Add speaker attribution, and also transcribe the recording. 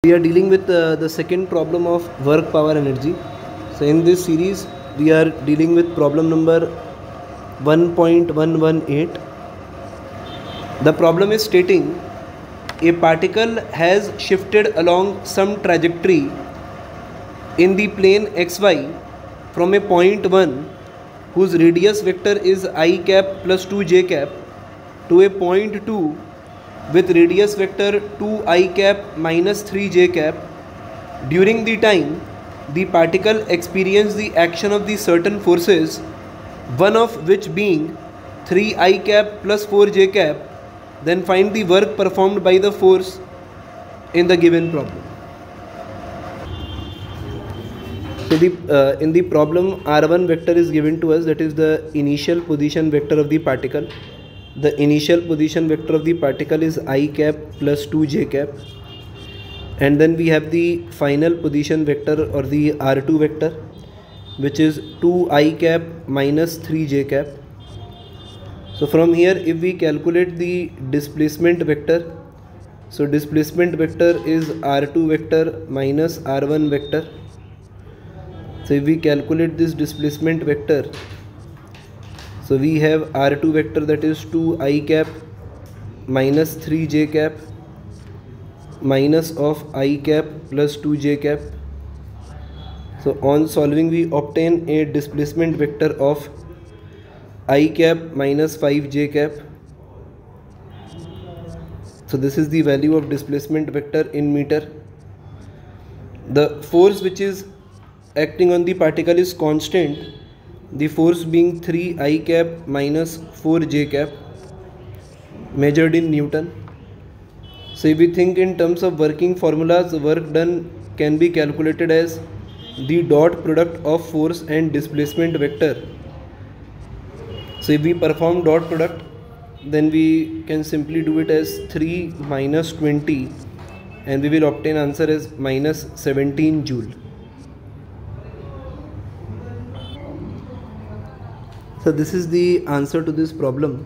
Speaker 1: We are dealing with the second problem of work power energy. So in this series we are dealing with problem number 1.118. The problem is stating a particle has shifted along some trajectory in the plane xy from a point 1 whose radius vector is I cap plus 2j cap to a point 2 with radius vector 2I cap minus 3j cap. During the time the particle experienced the action of the certain forces, one of which being 3I cap plus 4j cap, then find the work performed by the force in the given problem. So in the problem R1 vector is given to us, that is the initial position vector of the particle. The initial position vector of the particle is I cap plus 2j cap, and then we have the final position vector or the R2 vector, which is 2I cap minus 3j cap. So from here if we calculate the displacement vector, so displacement vector is R2 vector minus R1 vector. So if we calculate this displacement vector, so we have R2 vector, that is 2I cap minus 3j cap minus of I cap plus 2j cap. So on solving we obtain a displacement vector of I cap minus 5j cap. So this is the value of displacement vector in meter. The force which is acting on the particle is constant, the force being 3I cap minus 4j cap, measured in Newton. So if we think in terms of working formulas, work done can be calculated as the dot product of force and displacement vector. So if we perform dot product, then we can simply do it as 3 minus 20, and we will obtain answer as minus 17 joule. So this is the answer to this problem.